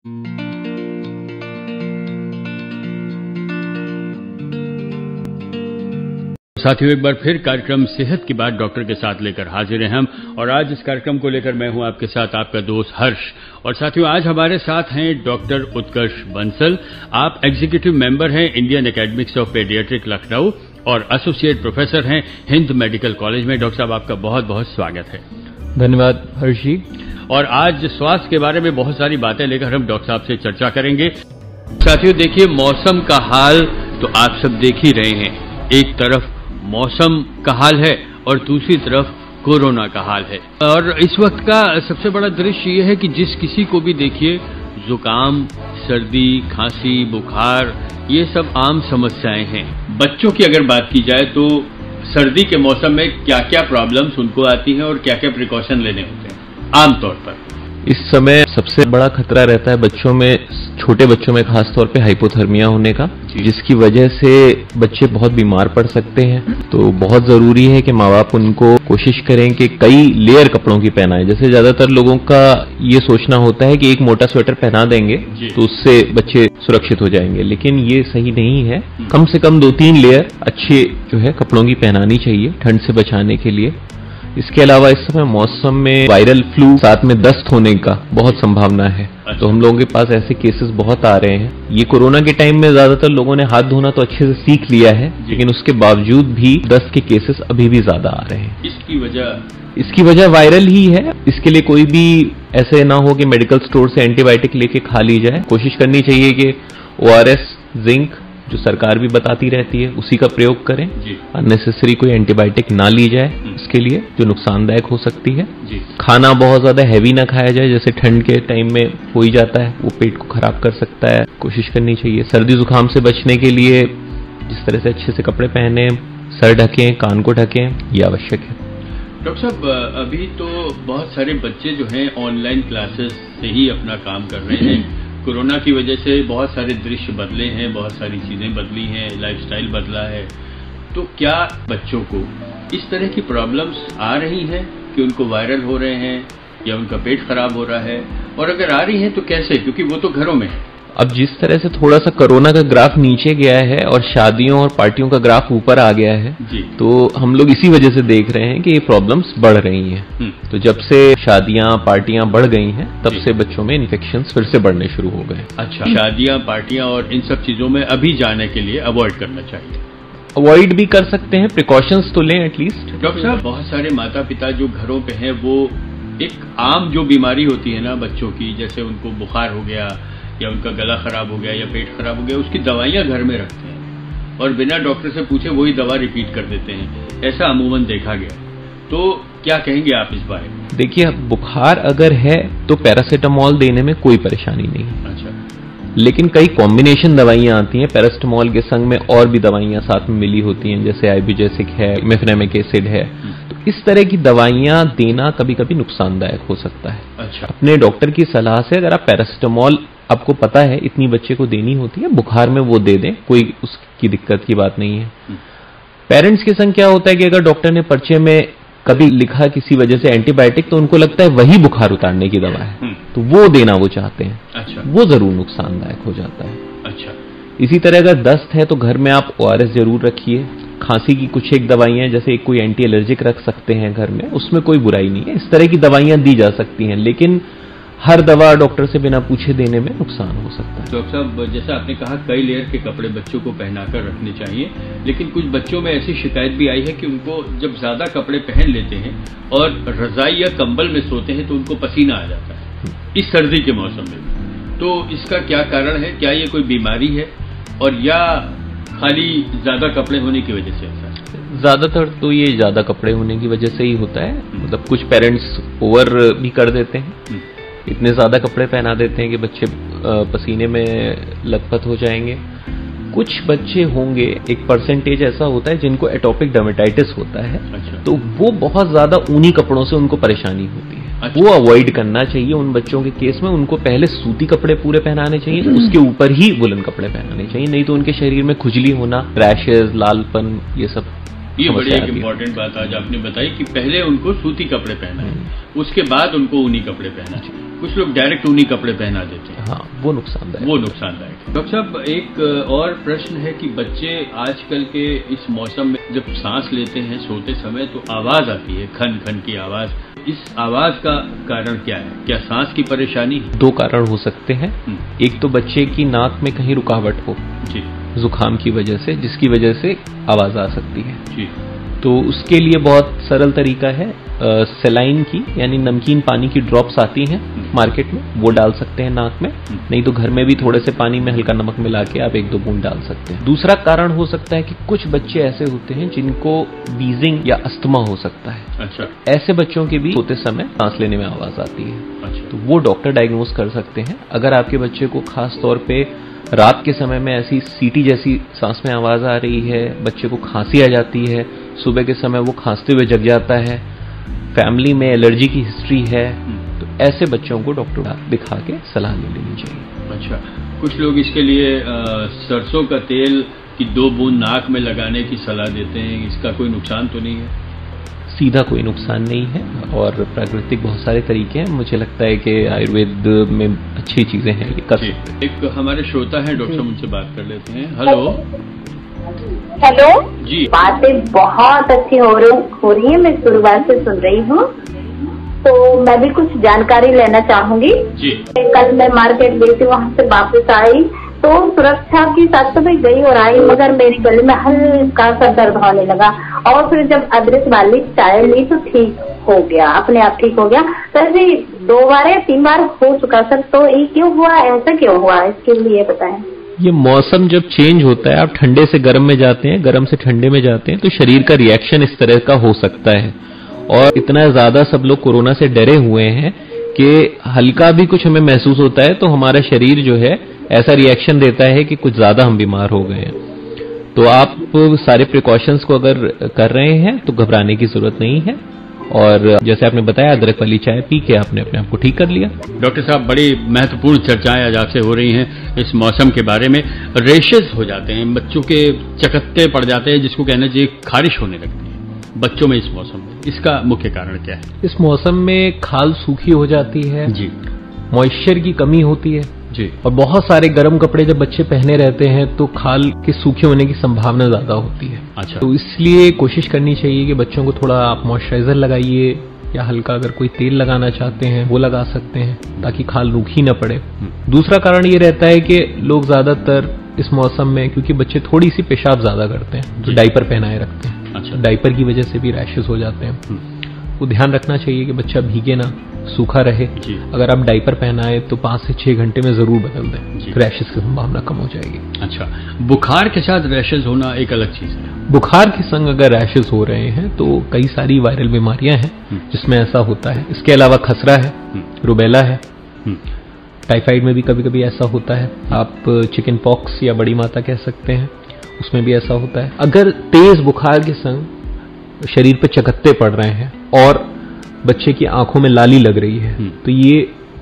साथियों, एक बार फिर कार्यक्रम सेहत की बात डॉक्टर के साथ लेकर हाजिर हैं हम। और आज इस कार्यक्रम को लेकर मैं हूं आपके साथ आपका दोस्त हर्ष। और साथियों, आज हमारे साथ हैं डॉक्टर उत्कर्ष बंसल। आप एग्जीक्यूटिव मेंबर हैं Indian academics of paediatric Lucknow और एसोसिएट प्रोफेसर हैं हिंद मेडिकल कॉलेज में। डॉक्टर साहब, आपका बहुत बहुत स्वागत है। धन्यवाद हर्ष जी। और आज स्वास्थ्य के बारे में बहुत सारी बातें लेकर हम डॉक्टर साहब से चर्चा करेंगे। साथियों देखिए, मौसम का हाल तो आप सब देख ही रहे हैं। एक तरफ मौसम का हाल है और दूसरी तरफ कोरोना का हाल है। और इस वक्त का सबसे बड़ा दृश्य ये है कि जिस किसी को भी देखिए, जुकाम, सर्दी, खांसी, बुखार, ये सब आम समस्याएं हैं। बच्चों की अगर बात की जाए तो सर्दी के मौसम में क्या क्या प्रॉब्लम्स उनको आती हैं और क्या क्या प्रिकॉशन लेने होते हैं आमतौर पर? इस समय सबसे बड़ा खतरा रहता है बच्चों में, छोटे बच्चों में खासतौर पे हाइपोथर्मिया होने का, जिसकी वजह से बच्चे बहुत बीमार पड़ सकते हैं। तो बहुत जरूरी है कि माँ बाप उनको कोशिश करें कि कई लेयर कपड़ों की पहनाएं। जैसे ज्यादातर लोगों का ये सोचना होता है कि एक मोटा स्वेटर पहना देंगे तो उससे बच्चे सुरक्षित हो जाएंगे, लेकिन ये सही नहीं है। कम से कम 2-3 लेयर अच्छे जो है कपड़ों की पहनानी चाहिए ठंड से बचाने के लिए। इसके अलावा इस समय मौसम में वायरल फ्लू साथ में दस्त होने का बहुत संभावना है। तो हम लोगों के पास ऐसे केसेस बहुत आ रहे हैं। ये कोरोना के टाइम में ज्यादातर लोगों ने हाथ धोना तो अच्छे से सीख लिया है, लेकिन उसके बावजूद भी दस्त के केसेस अभी भी ज्यादा आ रहे हैं। इसकी वजह वायरल ही है। इसके लिए कोई भी ऐसे ना हो कि मेडिकल स्टोर से एंटीबायोटिक लेके खा ली जाए। कोशिश करनी चाहिए कि ORS, जिंक जो सरकार भी बताती रहती है उसी का प्रयोग करें। अननेसेसरी कोई एंटीबायोटिक ना ली जाए इसके लिए, जो नुकसानदायक हो सकती है। खाना बहुत ज्यादा हैवी ना खाया जाए, जैसे ठंड के टाइम में हो ही जाता है, वो पेट को खराब कर सकता है। कोशिश करनी चाहिए सर्दी जुकाम से बचने के लिए जिस तरह से अच्छे से कपड़े पहने, सर ढकें, कान को ढकें, ये आवश्यक है। डॉक्टर साहब, अभी तो बहुत सारे बच्चे जो हैं ऑनलाइन क्लासेस से ही अपना काम कर रहे हैं। कोरोना की वजह से बहुत सारे दृश्य बदले हैं, बहुत सारी चीजें बदली हैं, लाइफस्टाइल बदला है। तो क्या बच्चों को इस तरह की प्रॉब्लम्स आ रही हैं कि उनको वायरल हो रहे हैं या उनका पेट खराब हो रहा है? और अगर आ रही हैं तो कैसे, क्योंकि वो तो घरों में है। अब जिस तरह से थोड़ा सा कोरोना का ग्राफ नीचे गया है और शादियों और पार्टियों का ग्राफ ऊपर आ गया है, तो हम लोग इसी वजह से देख रहे हैं कि ये प्रॉब्लम्स बढ़ रही हैं। तो जब से शादियां पार्टियां बढ़ गई हैं, तब से बच्चों में इन्फेक्शंस फिर से बढ़ने शुरू हो गए। अच्छा, शादियां पार्टियां और इन सब चीजों में अभी जाने के लिए अवॉइड करना चाहिए। अवॉइड भी कर सकते हैं, प्रिकॉशंस तो लें एटलीस्ट। डॉक्टर साहब, बहुत सारे माता पिता जो घरों पे हैं, वो एक आम जो बीमारी होती है ना बच्चों की, जैसे उनको बुखार हो गया या उनका गला खराब हो गया या पेट खराब हो गया, उसकी दवाइयां घर में रखते हैं और बिना डॉक्टर से पूछे वही दवा रिपीट कर देते हैं। ऐसा अमूमन देखा गया। तो क्या कहेंगे आप इस बारे में? देखिए, बुखार अगर है तो पैरासीटामोल देने में कोई परेशानी नहीं है। अच्छा, लेकिन कई कॉम्बिनेशन दवाइयां आती हैं पैरासीटामोल के संग में, और भी दवाइयां साथ में मिली होती हैं, जैसे आइबुजेसिक है, मेफेनेमिक एसिड है। तो इस तरह की दवाइयां देना कभी कभी नुकसानदायक हो सकता है। अच्छा, अपने डॉक्टर की सलाह से अगर आप पैरासीटामोल आपको पता है इतनी बच्चे को देनी होती है बुखार में, वो दे दें, कोई उसकी दिक्कत की बात नहीं है। पेरेंट्स के संग क्या होता है कि अगर डॉक्टर ने पर्चे में कभी लिखा किसी वजह से एंटीबायोटिक, तो उनको लगता है वही बुखार उतारने की दवा है, तो वो देना वो चाहते हैं। अच्छा, वो जरूर नुकसानदायक हो जाता है। अच्छा, इसी तरह अगर दस्त है तो घर में आप ORS जरूर रखिए। खांसी की कुछ एक दवाइयां, जैसे कोई एंटी एलर्जिक रख सकते हैं घर में, उसमें कोई बुराई नहीं है। इस तरह की दवाइयां दी जा सकती हैं, लेकिन हर दवा डॉक्टर से बिना पूछे देने में नुकसान हो सकता है। डॉक्टर साहब, जैसा आपने कहा कई लेयर के कपड़े बच्चों को पहनाकर रखने चाहिए, लेकिन कुछ बच्चों में ऐसी शिकायत भी आई है कि उनको जब ज्यादा कपड़े पहन लेते हैं और रजाई या कंबल में सोते हैं तो उनको पसीना आ जाता है इस सर्दी के मौसम में। तो इसका क्या कारण है? क्या ये कोई बीमारी है और या खाली ज्यादा कपड़े होने की वजह से ऐसा है? ज्यादातर तो ये ज्यादा कपड़े होने की वजह से ही होता है। मतलब कुछ पेरेंट्स ओवर भी कर देते हैं, इतने ज्यादा कपड़े पहना देते हैं कि बच्चे पसीने में लथपथ हो जाएंगे। कुछ बच्चे होंगे, एक परसेंटेज ऐसा होता है जिनको एटोपिक डर्मेटाइटिस होता है। अच्छा। तो वो बहुत ज्यादा ऊनी कपड़ों से उनको परेशानी होती है। अच्छा। वो अवॉइड करना चाहिए उन बच्चों के केस में। उनको पहले सूती कपड़े पूरे पहनाने चाहिए, उसके ऊपर ही वुलन कपड़े पहनाने चाहिए, नहीं तो उनके शरीर में खुजली होना, रैशेज, लालपन, ये सब ये बड़ी समस्या एक आती है। इम्पोर्टेंट बात आज आपने बताई कि पहले उनको सूती कपड़े पहना है, उसके बाद उनको ऊनी कपड़े पहना है। कुछ लोग डायरेक्ट ऊनी कपड़े पहना देते हैं, हाँ, वो नुकसानदायक। वो नुकसानदायक है। डॉक्टर साहब, एक और प्रश्न है कि बच्चे आजकल के इस मौसम में जब सांस लेते हैं सोते समय तो आवाज आती है, खन खन की आवाज। इस आवाज का कारण क्या है? क्या सांस की परेशानी है? 2 कारण हो सकते हैं। एक तो बच्चे की नाक में कहीं रुकावट हो जी जुकाम की वजह से, जिसकी वजह से आवाज आ सकती है। जी तो उसके लिए बहुत सरल तरीका है, सेलाइन की यानी नमकीन पानी की ड्रॉप्स आती हैं मार्केट में, वो डाल सकते हैं नाक में। नहीं तो घर में भी थोड़े से पानी में हल्का नमक मिला के आप 1-2 बूंद डाल सकते हैं। दूसरा कारण हो सकता है कि कुछ बच्चे ऐसे होते हैं जिनको वीजिंग या अस्थमा हो सकता है। अच्छा ऐसे बच्चों की भी सोते समय सांस लेने में आवाज आती है, अच्छा तो वो डॉक्टर डायग्नोज कर सकते हैं। अगर आपके बच्चे को खास तौर पे रात के समय में ऐसी सीटी जैसी सांस में आवाज आ रही है, बच्चे को खांसी आ जाती है, सुबह के समय वो खांसते हुए जग जाता है, फैमिली में एलर्जी की हिस्ट्री है, तो ऐसे बच्चों को डॉक्टर दिखा के सलाह ले लेनी चाहिए। अच्छा, कुछ लोग इसके लिए सरसों का तेल की 2 बूंद नाक में लगाने की सलाह देते हैं, इसका कोई नुकसान तो नहीं है? सीधा कोई नुकसान नहीं है और प्राकृतिक बहुत सारे तरीके हैं। मुझे लगता है कि आयुर्वेद में अच्छी चीजें हैं, ये कर सकते हैं। एक हमारे श्रोता है डॉक्टर साहब, उनसे बात कर लेते हैं। हेलो हेलो जी। बातें बहुत अच्छी हो रही है, मैं शुरुआत से सुन रही हूँ, तो मैं भी कुछ जानकारी लेना चाहूंगी जी। कल मैं मार्केट गई थी, वहाँ से वापस आई तो सुरक्षा की साथ तो मैं गई और आई, मगर मेरे गले में हल्का सा दर्द होने लगा और फिर जब अदरक वाली चाय ली तो ठीक हो गया, अपने आप ठीक हो गया। तो ऐसे 2 बार या 3 बार हो चुका सर, तो ये क्यों हुआ, ऐसा क्यों हुआ, इसके लिए बताएं। ये मौसम जब चेंज होता है, आप ठंडे से गर्म में जाते हैं, गर्म से ठंडे में जाते हैं, तो शरीर का रिएक्शन इस तरह का हो सकता है। और इतना ज्यादा सब लोग कोरोना से डरे हुए हैं कि हल्का भी कुछ हमें महसूस होता है तो हमारा शरीर जो है ऐसा रिएक्शन देता है कि कुछ ज्यादा हम बीमार हो गए हैं। तो आप सारे प्रिकॉशंस को अगर कर रहे हैं तो घबराने की जरूरत नहीं है, और जैसे आपने बताया अदरक वाली चाय पी के आपने अपने आप को ठीक कर लिया। डॉक्टर साहब, बड़ी महत्वपूर्ण चर्चाएं आज आपसे हो रही हैं इस मौसम के बारे में। रेशेस हो जाते हैं, बच्चों के चकत्ते पड़ जाते हैं, जिसको कहना चाहिए खारिश होने लगती है बच्चों में इस मौसम में, इसका मुख्य कारण क्या है? इस मौसम में खाल सूखी हो जाती है जी, मॉइस्चर की कमी होती है जी, और बहुत सारे गर्म कपड़े जब बच्चे पहने रहते हैं तो खाल के सूखे होने की संभावना ज्यादा होती है। अच्छा, तो इसलिए कोशिश करनी चाहिए कि बच्चों को थोड़ा आप मॉइस्चराइजर लगाइए, या हल्का अगर कोई तेल लगाना चाहते हैं वो लगा सकते हैं ताकि खाल रूखी न पड़े। दूसरा कारण ये रहता है कि लोग ज्यादातर इस मौसम में, क्योंकि बच्चे थोड़ी सी पेशाब ज्यादा करते हैं तो डायपर पहनाए रखते हैं। अच्छा, डायपर की वजह से भी रैशेस हो जाते हैं। वो ध्यान रखना चाहिए कि बच्चा भीगे ना, सूखा रहे। जी। अगर आप डायपर पहनाए तो 5 से 6 घंटे में जरूर बदल जी। दें, रैशेस की संभावना कम हो जाएगी। अच्छा, बुखार के साथ रैशेज होना एक अलग चीज है। बुखार के संग अगर रैशेस हो रहे हैं तो कई सारी वायरल बीमारियां हैं जिसमें ऐसा होता है। इसके अलावा खसरा है, रुबेला है, टाइफाइड में भी कभी कभी ऐसा होता है, आप चिकन पॉक्स या बड़ी माता कह सकते हैं, उसमें भी ऐसा होता है। अगर तेज बुखार के संग शरीर पे चकत्ते पड़ रहे हैं और बच्चे की आंखों में लाली लग रही है तो ये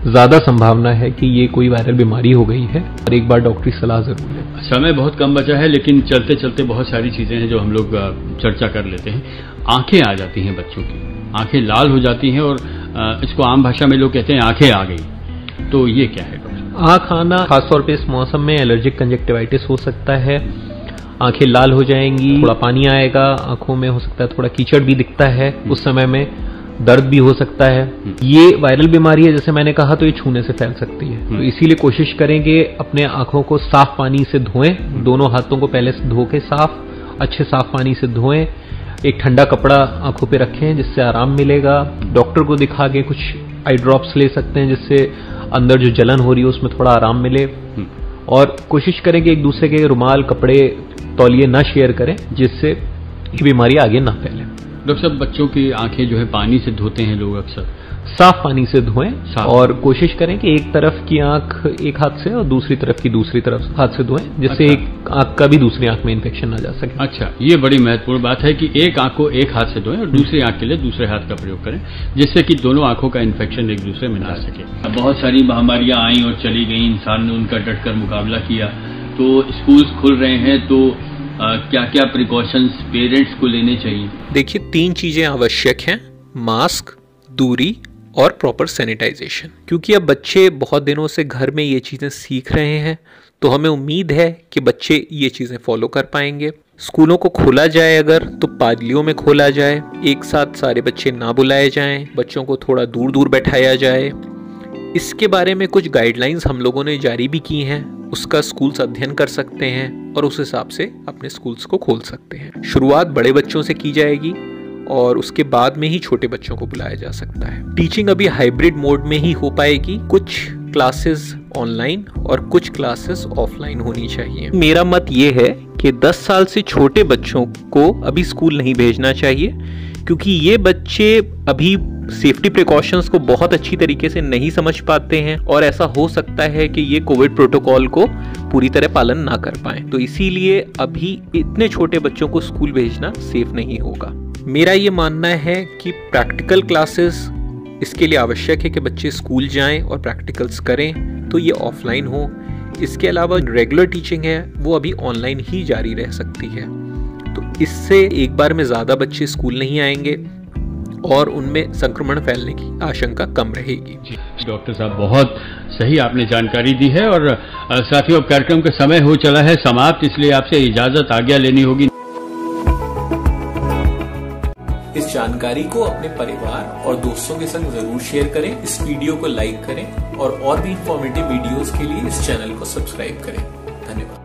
ज्यादा संभावना है कि ये कोई वायरल बीमारी हो गई है और एक बार डॉक्टरी सलाह जरूर लें। समय बहुत कम बचा है, लेकिन चलते चलते बहुत सारी चीजें हैं जो हम लोग चर्चा कर लेते हैं। आंखें आ जाती हैं बच्चों की, आंखें लाल हो जाती हैं और इसको आम भाषा में लोग कहते हैं आंखें आ गई, तो ये क्या है डॉक्टर? आंख आना खासतौर पे इस मौसम में एलर्जिक कंजक्टिवाइटिस हो सकता है, आंखें लाल हो जाएंगी, थोड़ा पानी आएगा आंखों में, हो सकता है थोड़ा कीचड़ भी दिखता है उस समय में, दर्द भी हो सकता है। ये वायरल बीमारी है, जैसे मैंने कहा, तो ये छूने से फैल सकती है। तो इसीलिए कोशिश करें कि अपने आंखों को साफ पानी से धोएं, दोनों हाथों को पहले से धो के अच्छे साफ पानी से धोएं, एक ठंडा कपड़ा आंखों पे रखें जिससे आराम मिलेगा। डॉक्टर को दिखा के कुछ आई ड्रॉप्स ले सकते हैं जिससे अंदर जो जलन हो रही है उसमें थोड़ा आराम मिले, और कोशिश करें कि एक दूसरे के रुमाल, कपड़े, तौलिए ना शेयर करें जिससे ये बीमारी आगे ना फैले। डॉक्टर साहब, बच्चों की आंखें जो है पानी से धोते हैं लोग अक्सर, साफ पानी से धोएं और कोशिश करें कि एक तरफ की आंख एक हाथ से और दूसरी तरफ की दूसरी तरफ हाथ से धोएं जिससे अच्छा। एक आंख का भी दूसरी आंख में इन्फेक्शन ना जा सके। अच्छा, ये बड़ी महत्वपूर्ण बात है कि एक आंख को एक हाथ से धोएं और दूसरी आंख के लिए दूसरे हाथ का प्रयोग करें जिससे कि दोनों आंखों का इन्फेक्शन एक दूसरे में ना सके। अब बहुत सारी महामारियां आई और चली गई, इंसान ने उनका डटकर मुकाबला किया, तो स्कूल्स खुल रहे हैं तो क्या क्या प्रिकॉशंस पेरेंट्स को लेने चाहिए? देखिए, 3 चीजें आवश्यक हैं: मास्क, दूरी और प्रॉपर सैनिटाइजेशन। क्योंकि अब बच्चे बहुत दिनों से घर में ये चीजें सीख रहे हैं, तो हमें उम्मीद है कि बच्चे ये चीजें फॉलो कर पाएंगे। स्कूलों को खोला जाए अगर, तो पालियों में खोला जाए, एक साथ सारे बच्चे ना बुलाए जाएं, बच्चों को थोड़ा दूर दूर बैठाया जाए। इसके बारे में कुछ गाइडलाइंस हम लोगों ने जारी भी की हैं, उसका स्कूल्स अध्ययन कर सकते हैं और उस हिसाब से अपने स्कूल्स को खोल सकते हैं। शुरुआत बड़े बच्चों से की जाएगी और उसके बाद में ही छोटे बच्चों को बुलाया जा सकता है। टीचिंग अभी हाइब्रिड मोड में ही हो पाएगी, कुछ क्लासेस ऑनलाइन और कुछ क्लासेस ऑफलाइन होनी चाहिए। मेरा मत ये है कि 10 साल से छोटे बच्चों को अभी स्कूल नहीं भेजना चाहिए, क्योंकि ये बच्चे अभी सेफ्टी प्रिकॉशंस को बहुत अच्छी तरीके से नहीं समझ पाते हैं और ऐसा हो सकता है कि ये कोविड प्रोटोकॉल को पूरी तरह पालन ना कर पाएं। तो इसीलिए अभी इतने छोटे बच्चों को स्कूल भेजना सेफ नहीं होगा। मेरा ये मानना है कि प्रैक्टिकल क्लासेस इसके लिए आवश्यक है कि बच्चे स्कूल जाएं और प्रैक्टिकल्स करें, तो ये ऑफलाइन हो। इसके अलावा रेगुलर टीचिंग है वो अभी ऑनलाइन ही जारी रह सकती है, तो इससे एक बार में ज़्यादा बच्चे स्कूल नहीं आएंगे और उनमें संक्रमण फैलने की आशंका कम रहेगी। डॉक्टर साहब, बहुत सही आपने जानकारी दी है। और साथियों, कार्यक्रम का समय हो चला है समाप्त, इसलिए आपसे इजाजत आज्ञा लेनी होगी। इस जानकारी को अपने परिवार और दोस्तों के संग जरूर शेयर करें, इस वीडियो को लाइक करें और भी इंफॉर्मेटिव वीडियोस के लिए इस चैनल को सब्सक्राइब करें। धन्यवाद।